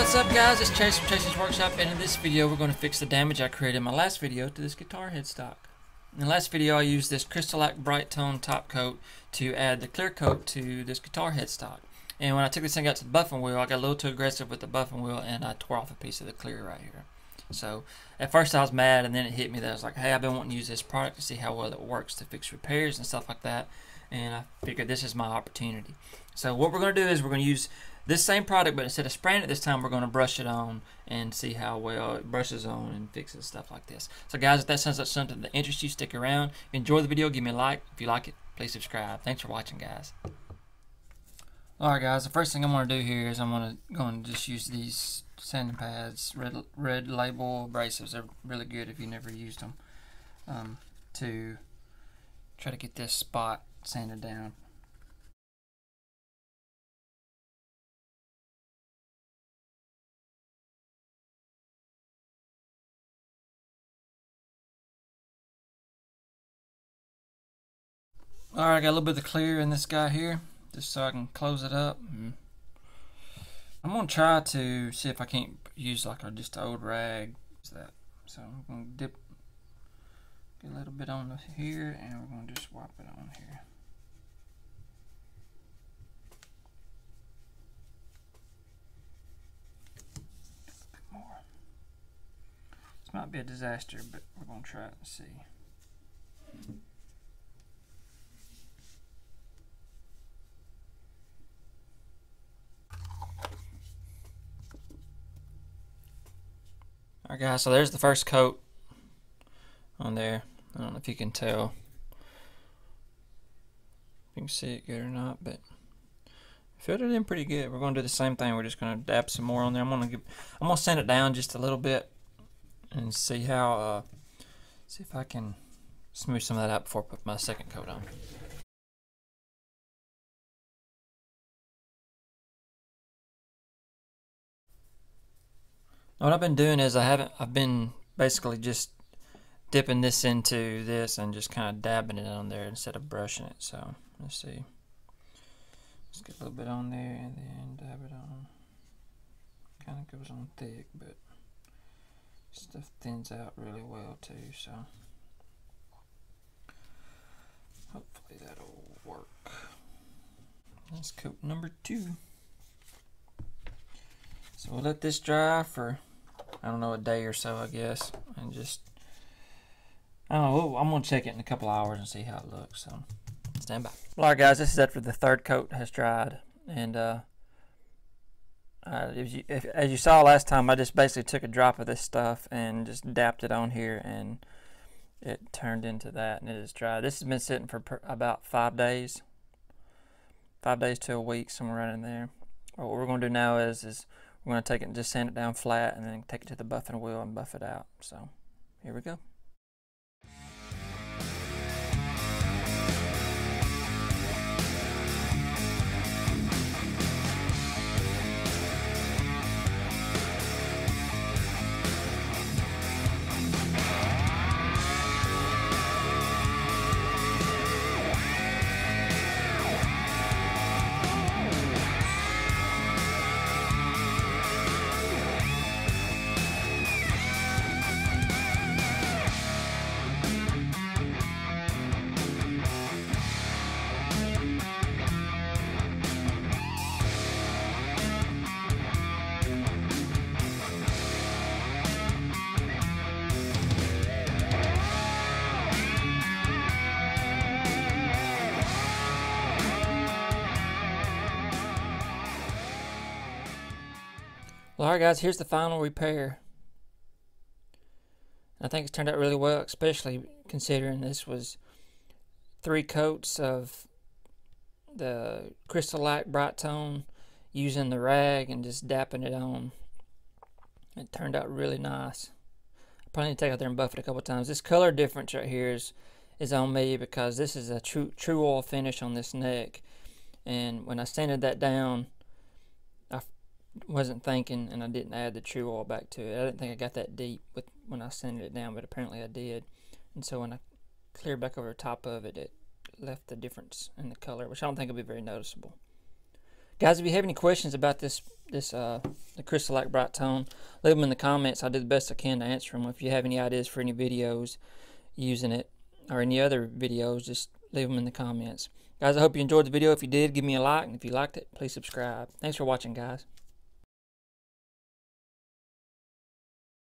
What's up, guys? It's Chase from Chase's Workshop, and in this video we're going to fix the damage I created in my last video to this guitar headstock. In the last video I used this CrystaLac Brite tone top coat to add the clear coat to this guitar headstock. And when I took this thing out to the buffing wheel, I got a little too aggressive with the buffing wheel and I tore off a piece of the clear right here. So at first I was mad, and then it hit me that I was like, hey, I've been wanting to use this product to see how well it works to fix repairs and stuff like that, and I figured this is my opportunity. So what we're going to do is we're going to use this same product, but instead of spraying it this time, we're going to brush it on and see how well it brushes on and fixes stuff like this. So guys, if that sounds like something that interests you, stick around. If you enjoy the video, give me a like. If you like it, please subscribe. Thanks for watching, guys. Alright guys, the first thing I'm going to do here is I'm going to just use these sanding pads, red Label Abrasives. They're really good if you never used them, to try to get this spot sanded down. Alright, I got a little bit of clear in this guy here, just so I can close it up. I'm going to try to see if I can't use like just an old rag. So I'm going to get a little bit on here, and we're going to just wipe it on here. A bit more. This might be a disaster, but we're going to try it and see. Alright guys, so there's the first coat on there. I don't know if you can tell. If you can see it good or not, but I filled it in pretty good. We're going to do the same thing. We're just going to dab some more on there. I'm going to sand it down just a little bit and see how see if I can smooth some of that out before I put my second coat on. What I've been doing is I've been basically just dipping this into this and just kind of dabbing it on there instead of brushing it. So let's see. Let's get a little bit on there and then dab it on. Kind of goes on thick, but stuff thins out really well too. So hopefully that'll work. That's coat number 2. So we'll let this dry for, I don't know, a day or so, I guess, and just, I don't know, I'm going to check it in a couple hours and see how it looks, so stand by. Well, alright guys, this is after the third coat has dried, and as you saw last time, I just basically took a drop of this stuff and just dapped it on here, and it turned into that, and it is dry. This has been sitting for about 5 days. 5 days to a week, somewhere right in there. What we're going to do now is we're going to take it and just sand it down flat, and then take it to the buffing wheel and buff it out. So here we go. Well, alright guys, here's the final repair. I think it's turned out really well, especially considering this was 3 coats of the CrystaLac Brite tone using the rag and just dapping it on. It turned out really nice. I probably need to take it out there and buff it a couple times. This color difference right here is on me because this is a true oil finish on this neck, and when I sanded that down, I wasn't thinking, and I didn't add the true oil back to it. I didn't think I got that deep when I sanded it down, but apparently I did. And so when I cleared back over the top of it, it left the difference in the color, which I don't think will be very noticeable. Guys, if you have any questions about the CrystaLac Brite tone, leave them in the comments. I'll do the best I can to answer them. If you have any ideas for any videos using it or any other videos, just leave them in the comments. Guys, I hope you enjoyed the video. If you did, give me a like, and if you liked it, please subscribe. Thanks for watching, guys.